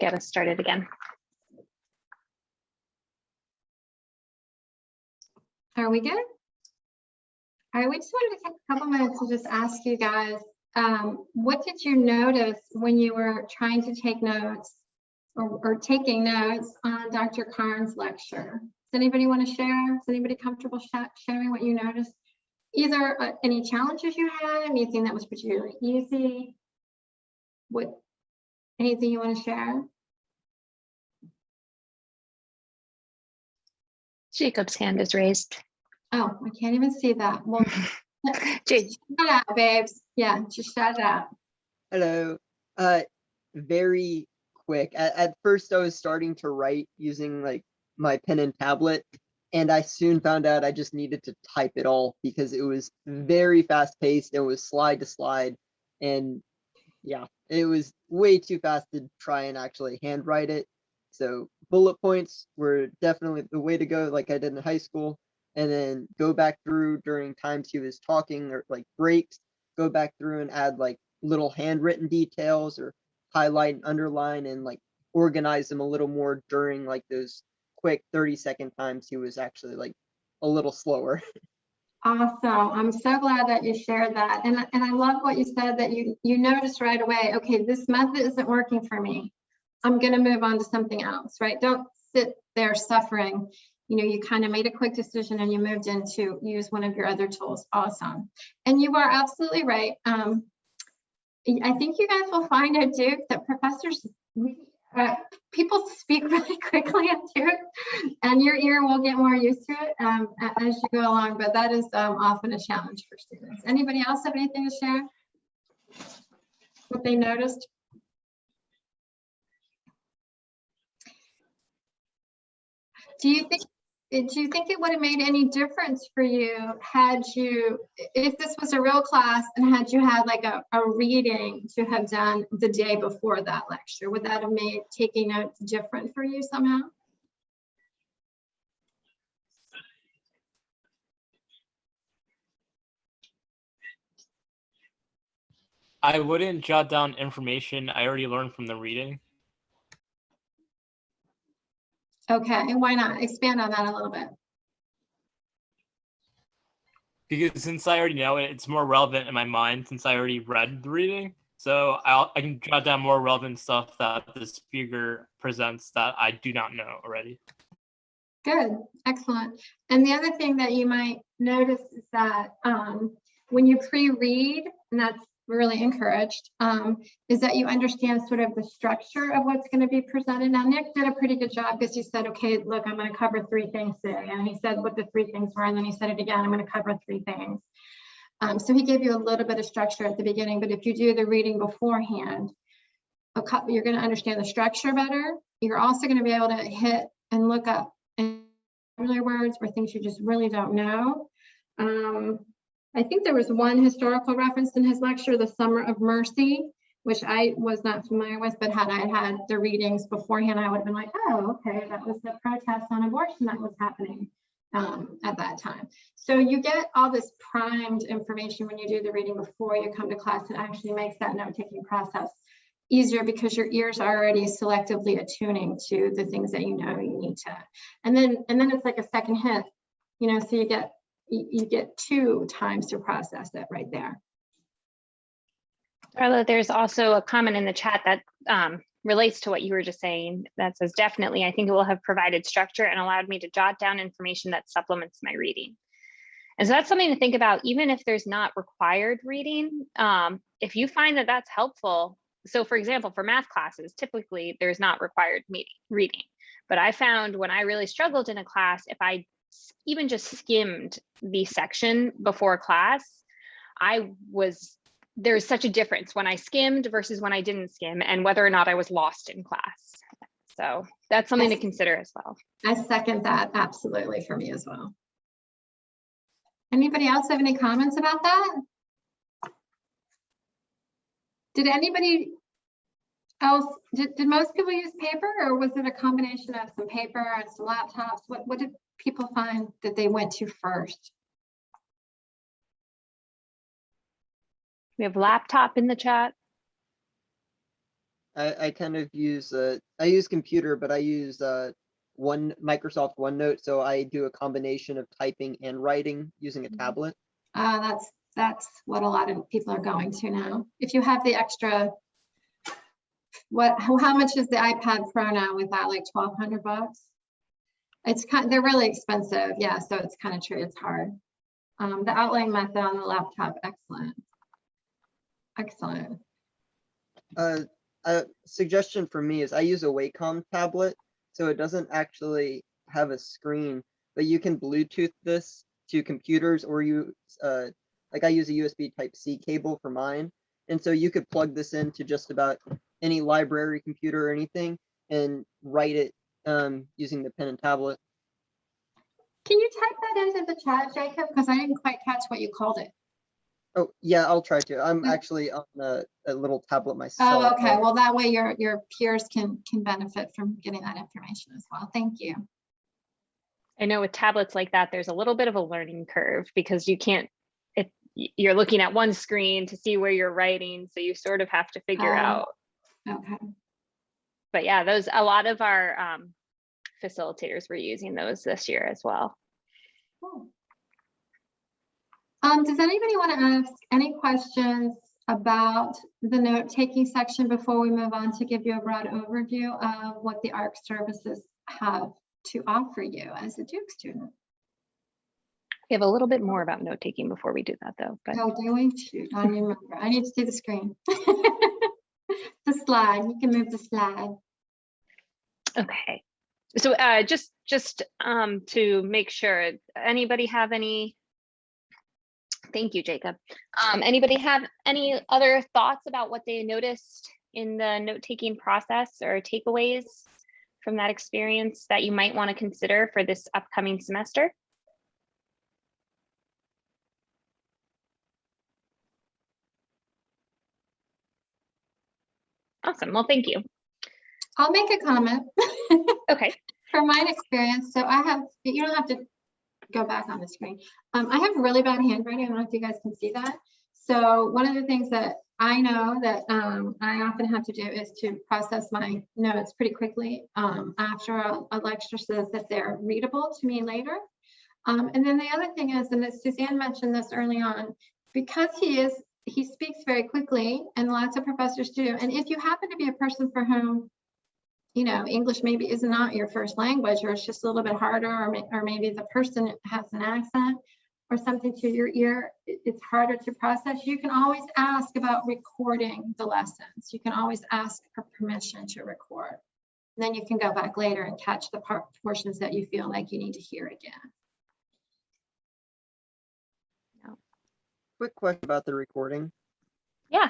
get us started again. Are we good? All right, we just wanted to take a couple minutes to just ask you guys, what did you notice when you were trying to take notes or taking notes on Dr. Karn's lecture? Does anybody want to share? Is anybody comfortable sharing what you noticed? Either any challenges you had, anything that was particularly easy, anything you want to share? Jacob's hand is raised. Oh, I can't even see that. Well, Jake. shout out, babes. Yeah, just shout it out. Hello. Very quick. At first, I was starting to write using like my pen and tablet, and I soon found out I just needed to type it all because it was very fast paced. It was slide to slide, and yeah, it was way too fast to try and actually handwrite it. So bullet points were definitely the way to go, like I did in high school, and then go back through during times he was talking or like breaks, go back through and add like little handwritten details or highlight and underline and like organize them a little more during like those quick 30-second times he was actually like a little slower. Awesome. I'm so glad that you shared that. And I love what you said, that you noticed right away, okay, this method isn't working for me. I'm going to move on to something else, right? Don't sit there suffering. You know, you kind of made a quick decision and you moved in to use one of your other tools. Awesome. And you are absolutely right. I think you guys will find at Duke that professors, people speak really quickly at Duke, and your ear will get more used to it as you go along, but that is often a challenge for students. Anybody else have anything to share? What they noticed? Do you think it would have made any difference for you if this was a real class and had you had like a reading to have done the day before that lecture? Would that have made taking notes different for you somehow? I wouldn't jot down information I already learned from the reading. Okay, and why not? Expand on that a little bit. Because since I already know it, it's more relevant in my mind since I already read the reading. So I can jot down more relevant stuff that the speaker presents that I do not know already. Good, excellent. And the other thing that you might notice is that when you pre-read, and that's really encouraged, is that you understand sort of the structure of what's going to be presented. Now, Nick did a pretty good job because he said, okay, look, I'm going to cover 3 things today. And he said what the 3 things were, and then he said it again, I'm going to cover 3 things. So he gave you a little bit of structure at the beginning, but if you do the reading beforehand, you're going to understand the structure better. You're also going to be able to hit and look up familiar words or things you just really don't know. I think there was one historical reference in his lecture, the Summer of Mercy, which I was not familiar with, but had I had the readings beforehand, I would have been like, oh, okay, that was the protest on abortion that was happening at that time. So you get all this primed information when you do the reading before you come to class. It actually makes that note-taking process easier because your ears are already selectively attuning to the things that you know you need to. And then it's like a second hit, you know, so you get 2 times to process it right there. Darla, there's also a comment in the chat that relates to what you were just saying that says, definitely, I think it will have provided structure and allowed me to jot down information that supplements my reading. And so that's something to think about, even if there's not required reading. If you find that that's helpful, so for example, for math classes, typically there's not required reading. But I found when I really struggled in a class, if I even just skimmed the section before class, there's such a difference when I skimmed versus when I didn't skim, and whether or not I was lost in class. So that's something to consider as well. I second that absolutely for me as well. Anybody else have any comments about that? Did anybody else, did most people use paper, or was it a combination of some paper and some laptops? What did people find that they went to first? We have laptop in the chat. I kind of use I use computer, but I use Microsoft OneNote, so I do a combination of typing and writing using a tablet. That's what a lot of people are going to now. If you have the extra, how much is the iPad Pro now with that, like $1,200? They're really expensive. Yeah, so it's kind of true. It's hard. The outline method on the laptop, excellent. Excellent. A suggestion for me is I use a Wacom tablet, so it doesn't actually have a screen, but you can Bluetooth this to computers, or like I use a USB Type-C cable for mine, and so you could plug this into just about any library computer or anything and write it using the pen and tablet. Can you type that into the chat, Jacob? Because I didn't quite catch what you called it. Oh, yeah, I'll try to. I'm actually on a little tablet myself. Oh, okay. Well, that way your peers can benefit from getting that information as well. Thank you. I know with tablets like that, there's a little bit of a learning curve because you can't, you're looking at one screen to see where you're writing. So you sort of have to figure out. Okay. But yeah, a lot of our facilitators were using those this year as well. Cool. Does anybody want to ask any questions about the note-taking section before we move on to give you a broad overview of what the ARC services have to offer you as a Duke student? We have a little bit more about note-taking before we do that though. But oh, do we? Shoot, I remember. I need to see the screen. The slide. You can move the slide. Okay. So just to make sure, anybody have any? Thank you, Jacob. Anybody have any other thoughts about what they noticed in the note-taking process or takeaways from that experience that you might want to consider for this upcoming semester? Awesome. Well, thank you. I'll make a comment. Okay. From my experience, so you don't have to go back on the screen. I have really bad handwriting. I don't know if you guys can see that. So one of the things that I know that I often have to do is to process my notes pretty quickly after a lecture so that they're readable to me later. And then the other thing is, and as Suzanne mentioned this early on, because he speaks very quickly, and lots of professors do. And if you happen to be a person for whom, you know, English maybe is not your first language, or it's just a little bit harder, or maybe the person has an accent or something to your ear, it's harder to process, you can always ask about recording the lessons. You can always ask for permission to record. And then you can go back later and catch the portions that you feel like you need to hear again. Quick question about the recording. Yeah.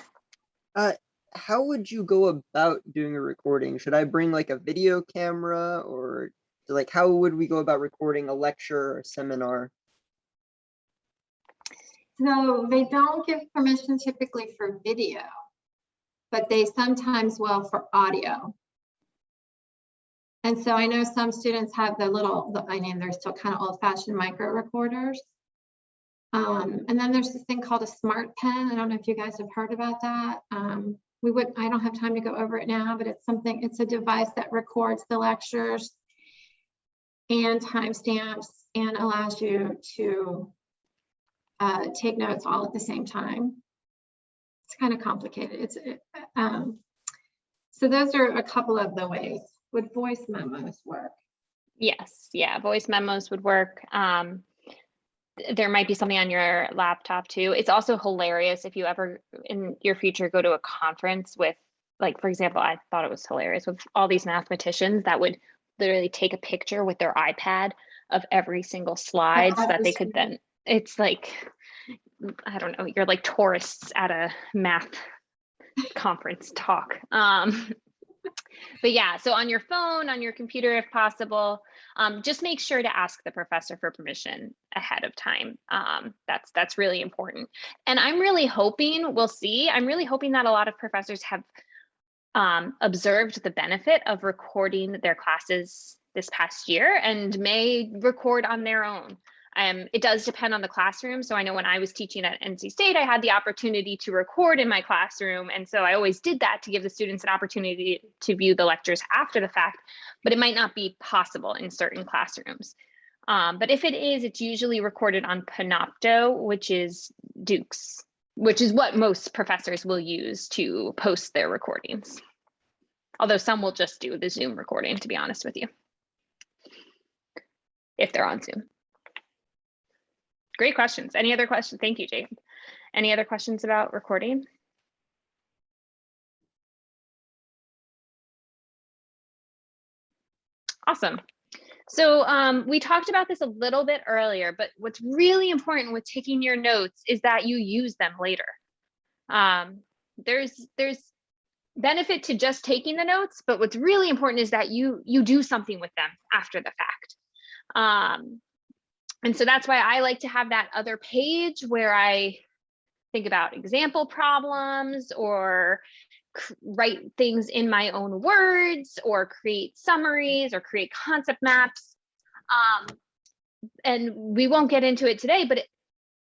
How would you go about doing a recording? Should I bring like a video camera, or like how would we go about recording a lecture or a seminar? So they don't give permission typically for video, but they sometimes will for audio. And so I know some students have they're still kind of old-fashioned micro recorders. And then there's this thing called a smart pen. I don't know if you guys have heard about that. I don't have time to go over it now, but it's a device that records the lectures and timestamps and allows you to take notes all at the same time. It's kind of complicated. So those are a couple of the ways. Would voice memos work? Yes. Yeah. Voice memos would work. There might be something on your laptop too. It's also hilarious if you ever in your future go to a conference with, like, for example, I thought it was hilarious with all these mathematicians that would literally take a picture with their iPad of every single slide so that they could then, it's like, I don't know, you're like tourists at a math conference talk. But yeah, so on your phone, on your computer, if possible, just make sure to ask the professor for permission ahead of time. That's really important. And I'm really hoping, we'll see, I'm really hoping that a lot of professors have observed the benefit of recording their classes this past year and may record on their own. It does depend on the classroom. So I know when I was teaching at NC State, I had the opportunity to record in my classroom. And so I always did that to give the students an opportunity to view the lectures after the fact, but it might not be possible in certain classrooms. But if it is, it's usually recorded on Panopto, which is Duke's, which is what most professors will use to post their recordings. Although some will just do the Zoom recording, to be honest with you, if they're on Zoom. Great questions. Any other questions? Thank you, Jacob. Any other questions about recording? Awesome. So we talked about this a little bit earlier, but what's really important with taking your notes is that you use them later. There's benefit to just taking the notes, but what's really important is that you do something with them after the fact. And so that's why I like to have that other page where I think about example problems or write things in my own words or create summaries or create concept maps. And we won't get into it today, but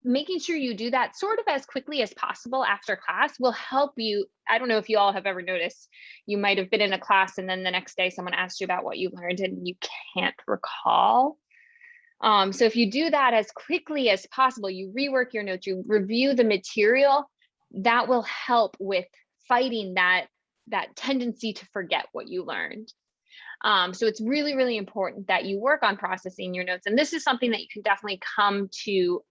making sure you do that sort of as quickly as possible after class will help you. I don't know if you all have ever noticed, you might have been in a class and then the next day someone asked you about what you learned and you can't recall. So if you do that as quickly as possible, you rework your notes, you review the material, that will help with fighting that tendency to forget what you learned. So it's really, really important that you work on processing your notes. And this is something that you can definitely come to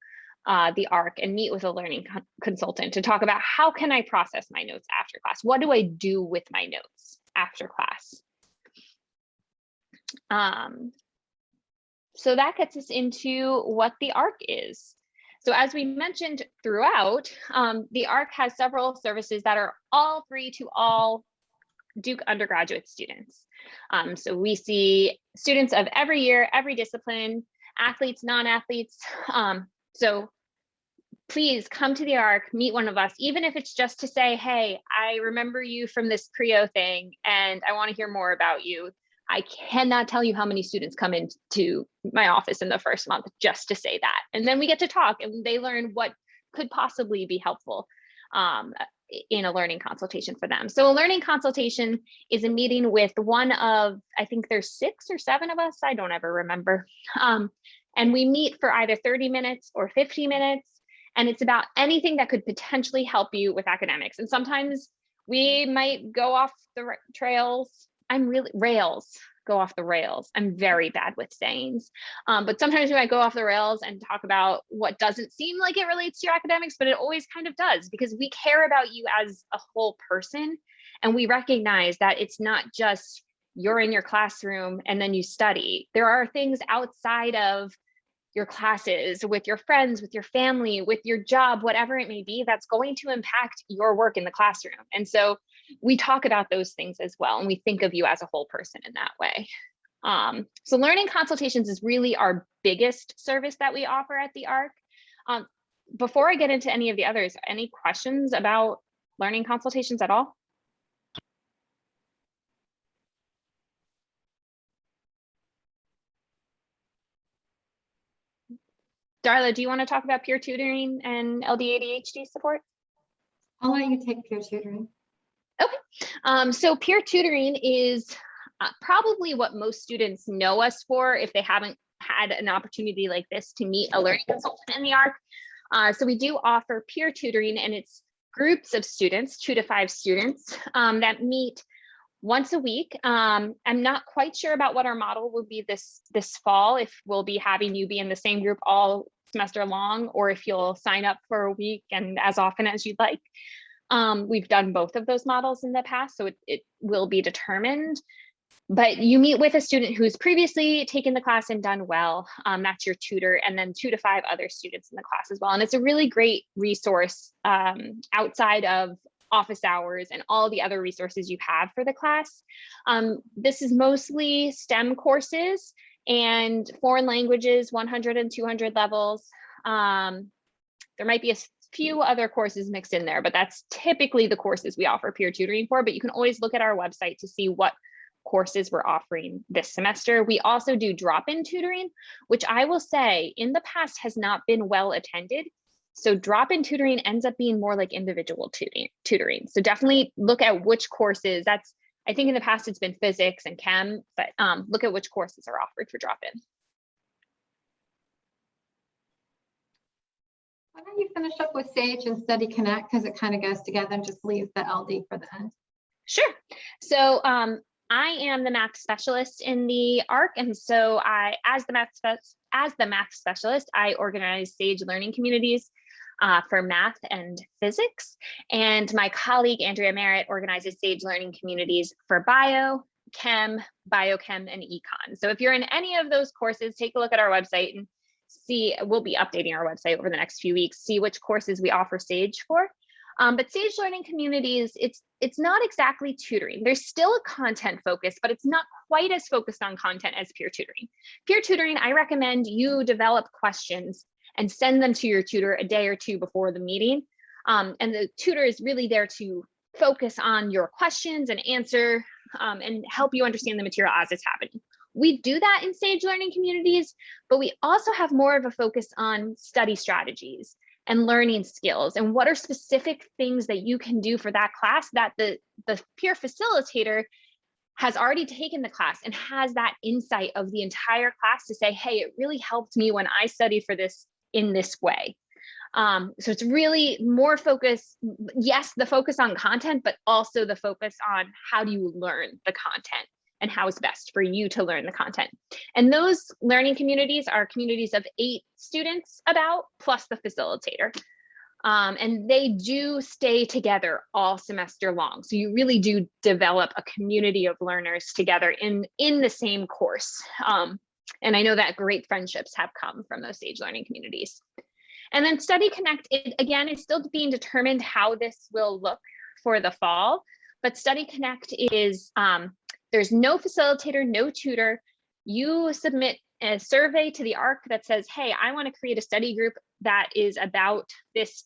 the ARC and meet with a learning consultant to talk about, how can I process my notes after class? What do I do with my notes after class? So that gets us into what the ARC is. So as we mentioned throughout, the ARC has several services that are all free to all Duke undergraduate students. So we see students of every year, every discipline, athletes, non-athletes. So please come to the ARC, meet one of us, even if it's just to say, hey, I remember you from this Creo thing and I want to hear more about you. I cannot tell you how many students come into my office in the first month just to say that. And then we get to talk and they learn what could possibly be helpful in a learning consultation for them. So a learning consultation is a meeting with one of, I think there's 6 or 7 of us, I don't ever remember. And we meet for either 30 minutes or 50 minutes. And it's about anything that could potentially help you with academics. And sometimes we might go off the trails. Go off the rails. I'm very bad with sayings, but sometimes we might go off the rails and talk about what doesn't seem like it relates to your academics, but it always kind of does, because we care about you as a whole person. And we recognize that it's not just you're in your classroom and then you study. There are things outside of your classes, with your friends, with your family, with your job, whatever it may be, that's going to impact your work in the classroom. And so we talk about those things as well, and we think of you as a whole person in that way. So learning consultations is really our biggest service that we offer at the ARC. Before I get into any of the others, any questions about learning consultations at all? Darla, do you want to talk about peer tutoring and LD ADHD support? I'll let you take peer tutoring. Okay, so peer tutoring is probably what most students know us for if they haven't had an opportunity like this to meet a learning consultant in the ARC. So we do offer peer tutoring, and it's groups of students, 2 to 5 students that meet once a week. I'm not quite sure about what our model will be this fall, if we'll be having you be in the same group all semester long, or if you'll sign up for a week and as often as you'd like. We've done both of those models in the past, so it will be determined. But you meet with a student who's previously taken the class and done well. That's your tutor, and then 2 to 5 other students in the class as well. And it's a really great resource outside of office hours and all the other resources you have for the class. This is mostly STEM courses and foreign languages, 100 and 200 levels. There might be a few other courses mixed in there, but that's typically the courses we offer peer tutoring for. But you can always look at our website to see what courses we're offering this semester. We also do drop-in tutoring, which I will say in the past has not been well attended. So drop-in tutoring ends up being more like individual tutoring. So definitely look at which courses. I think in the past it's been physics and chem, but look at which courses are offered for drop-in. Why don't you finish up with Sage and Study Connect, because it kind of goes together, and just leave the LD for the end. Sure. So I am the math specialist in the ARC, and so as the math specialist, I organize Sage learning communities for math and physics, and my colleague Andrea Merritt organizes Sage learning communities for bio, chem, biochem, and econ. So if you're in any of those courses, take a look at our website and see. We'll be updating our website over the next few weeks. See which courses we offer Sage for. But Sage learning communities, it's not exactly tutoring. There's still a content focus, but it's not quite as focused on content as peer tutoring. Peer tutoring, I recommend you develop questions and send them to your tutor a day or two before the meeting. And the tutor is really there to focus on your questions and answer and help you understand the material as it's happening. We do that in Sage learning communities, but we also have more of a focus on study strategies and learning skills, and what are specific things that you can do for that class that the peer facilitator has already taken the class and has that insight of the entire class to say, hey, it really helped me when I studied for this in this way. So it's really more focus, yes, the focus on content, but also the focus on how do you learn the content and how it's best for you to learn the content. And those learning communities are communities of 8 students about, plus the facilitator. And they do stay together all semester long. So you really do develop a community of learners together in the same course. And I know that great friendships have come from those Sage learning communities. And then Study Connect, again, is still being determined how this will look for the fall. But Study Connect is, there's no facilitator, no tutor. You submit a survey to the ARC that says, hey, I want to create a study group that is about this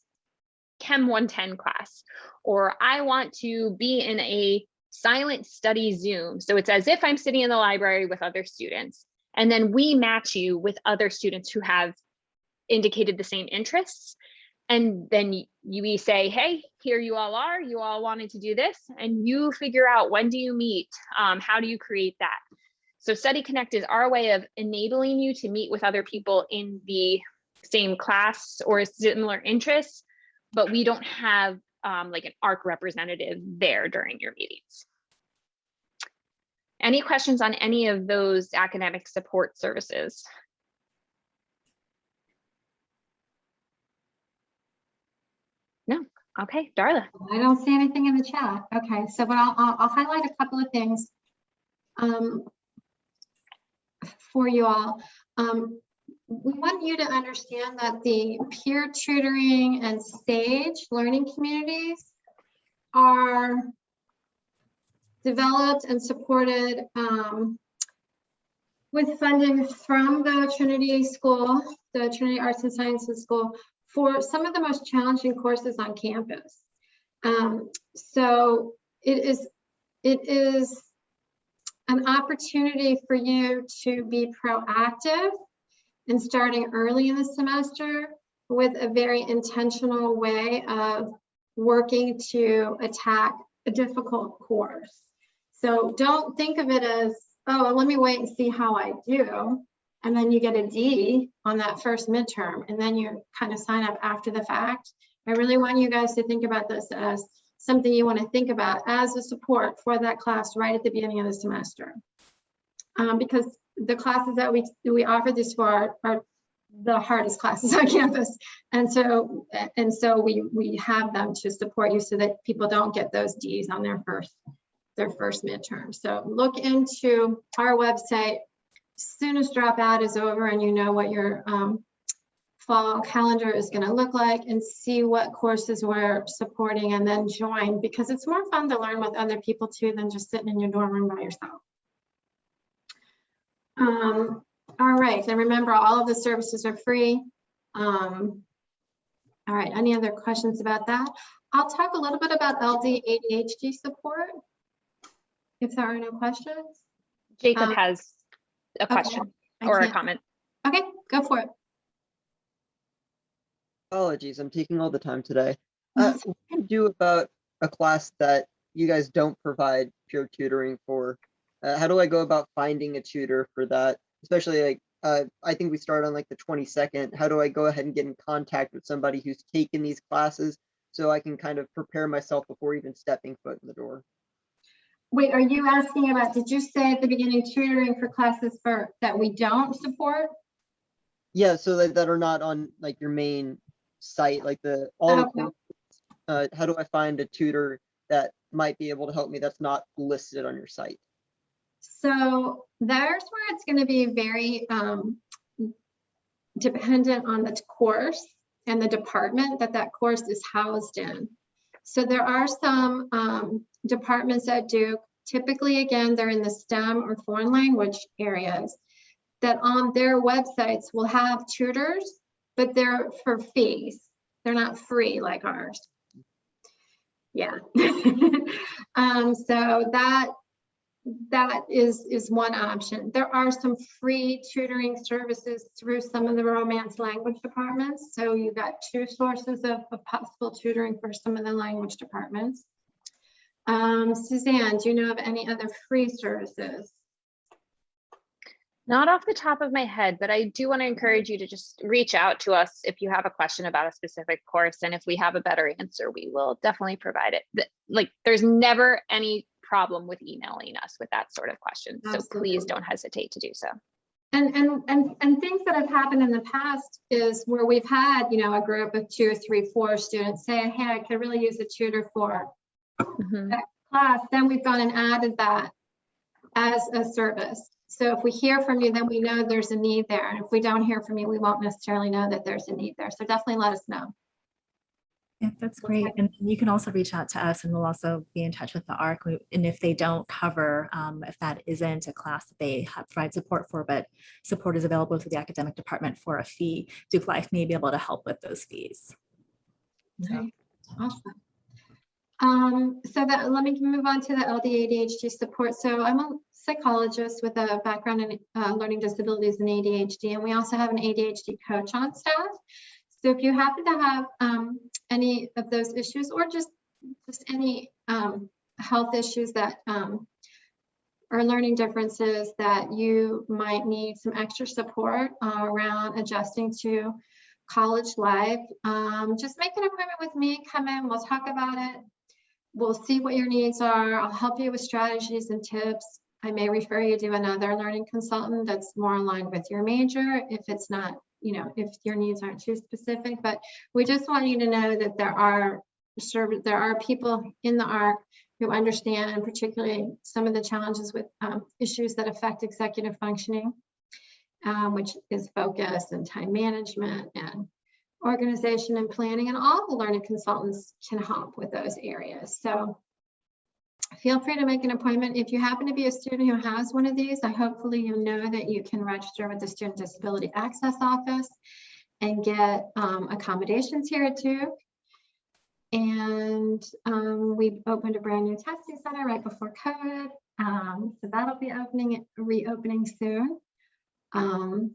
Chem 110 class, or I want to be in a silent study Zoom. So it's as if I'm sitting in the library with other students. And then we match you with other students who have indicated the same interests. And then we say, hey, here you all are, you all wanted to do this, and you figure out when do you meet, how do you create that? So Study Connect is our way of enabling you to meet with other people in the same class or similar interests, but we don't have like an ARC representative there during your meetings. Any questions on any of those academic support services? No. Okay, Darla. I don't see anything in the chat. Okay, so but I'll highlight a couple of things for you all. We want you to understand that the peer tutoring and Sage learning communities are developed and supported with funding from the Trinity School, the Trinity Arts and Sciences School, for some of the most challenging courses on campus. So it is an opportunity for you to be proactive and starting early in the semester with a very intentional way of working to attack a difficult course. So don't think of it as, oh, let me wait and see how I do. And then you get a D on that first midterm, and then you kind of sign up after the fact. I really want you guys to think about this as something you want to think about as a support for that class right at the beginning of the semester. Because the classes that we offer this for are the hardest classes on campus. And so we have them to support you so that people don't get those Ds on their first midterm. So look into our website as soon as dropout is over and you know what your fall calendar is going to look like, and see what courses we're supporting, and then join, because it's more fun to learn with other people too than just sitting in your dorm room by yourself. All right, and remember, all of the services are free. All right, any other questions about that? I'll talk a little bit about LD ADHD support. if there are no questions. Jacob has a okay. question I or a can't- comment. Okay, go for it. Apologies, I'm taking all the time today. That's What do you do about a class that you guys don't provide peer tutoring for? How do I go about finding a tutor for that? Especially like, I think we start on like the 22nd. How do I go ahead and get in contact with somebody who's taken these classes so I can kind of prepare myself before even stepping foot in the door? Wait, are you asking about, did you say at the beginning tutoring for classes that we don't support? Yeah, so that are not on like your main site, like all the Okay. courses. How do I find a tutor that might be able to help me that's not listed on your site? So there's where it's going to be very dependent on the course and the department that course is housed in. So there are some departments at Duke, typically again, they're in the STEM or foreign language areas, that on their websites will have tutors, but they're for fees. They're not free like ours. Yeah. So that is one option. There are some free tutoring services through some of the Romance language departments. So you've got two sources of possible tutoring for some of the language departments. Suzanne, do you know of any other free services? Not off the top of my head, but I do want to encourage you to just reach out to us if you have a question about a specific course. And if we have a better answer, we will definitely provide it. Like, there's never any problem with emailing us with that sort of question. So please don't hesitate to do so. And things that have happened in the past is where we've had, you know, a group of 2, 3, 4 students say, hey, I could really use a tutor for that class. Then we've gone and added that as a service. So if we hear from you, then we know there's a need there. And if we don't hear from you, we won't necessarily know that there's a need there. So definitely let us know. Yeah, that's great. And you can also reach out to us and we'll also be in touch with the ARC. And if they don't cover, if that isn't a class that they provide support for, but support is available through the academic department for a fee, DukelIFE may be able to help with those fees. Okay. Awesome. So let me move on to the LD ADHD support. So I'm a psychologist with a background in learning disabilities and ADHD, and we also have an ADHD coach on staff. So if you happen to have any of those issues or just any health issues that or learning differences that you might need some extra support around adjusting to college life, just make an appointment with me, come in, we'll talk about it. We'll see what your needs are. I'll help you with strategies and tips. I may refer you to another learning consultant that's more aligned with your major if it's not, you know, if your needs aren't too specific. But we just want you to know that there are people in the ARC who understand particularly some of the challenges with issues that affect executive functioning, which is focus and time management and organization and planning, and all the learning consultants can help with those areas. So feel free to make an appointment. If you happen to be a student who has one of these, hopefully you know that you can register with the Student Disability Access Office and get accommodations here at Duke. And we opened a brand new testing center right before COVID. So that'll be reopening soon. So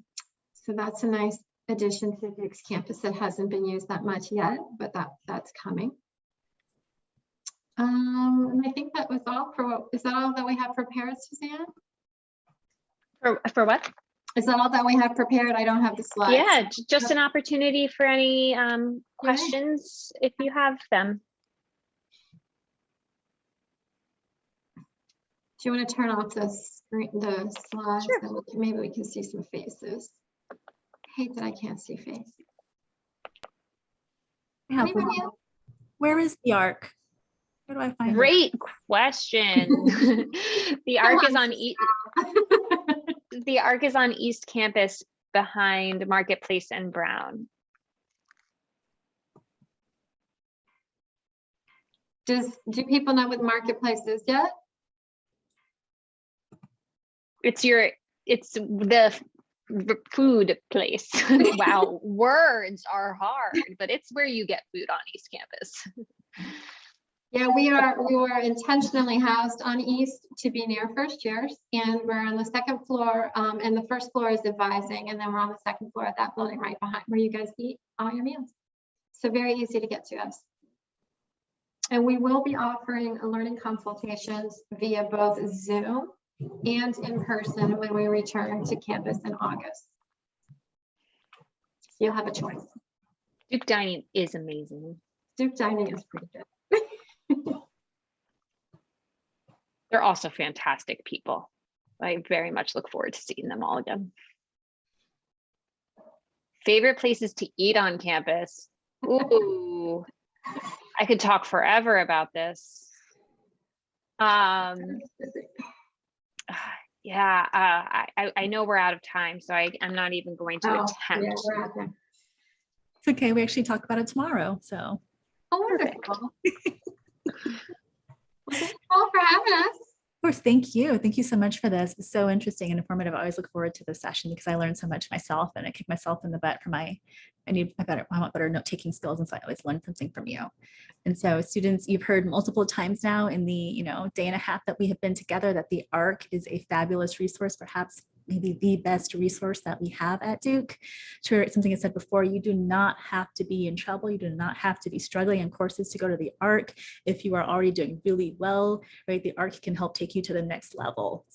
that's a nice addition to Duke's campus that hasn't been used that much yet, but that's coming. And I think that was all is that all that we have prepared, Suzanne? For what? Is that all that we have prepared? I don't have the slides. Yeah, just an opportunity for any questions if you have them. Do you want to turn off the screen, the slides? Sure. And maybe we can see some faces. I hate that I can't see faces. Yeah, Anybody else? where is the ARC? Where do I find it? Great question. The ARC is on the ARC is on East Campus behind Marketplace and Brown. Do people know what Marketplace is yet? It's the food place. Wow, words are hard, but it's where you get food on East Campus. Yeah, we were intentionally housed on East to be near first years, and we're on the second floor, and the first floor is advising, and then we're on the second floor of that building right behind where you guys eat all your meals. So very easy to get to us. And we will be offering learning consultations via both Zoom and in person when we return to campus in August. So you'll have a choice. Duke Dining is amazing. Duke Dining is pretty good. They're also fantastic people. I very much look forward to seeing them all again. Favorite places to eat on campus? Ooh, I could talk forever about this. Yeah, I know we're out of time, so I'm not even going to attempt. Yeah, we're out there. It's okay. We actually talk about it tomorrow. So Oh, wonderful. Well, thank you all for having us. of course, thank you. Thank you so much for this. It's so interesting and informative. I always look forward to this session because I learned so much myself and I kick myself in the butt for I want better note-taking skills. And so I always learn something from you. And so students, you've heard multiple times now in the day and a half that we have been together that the ARC is a fabulous resource, perhaps maybe the best resource that we have at Duke. To something I said before, you do not have to be in trouble. You do not have to be struggling in courses to go to the ARC. If you are already doing really well, right, the ARC can help take you to the next level.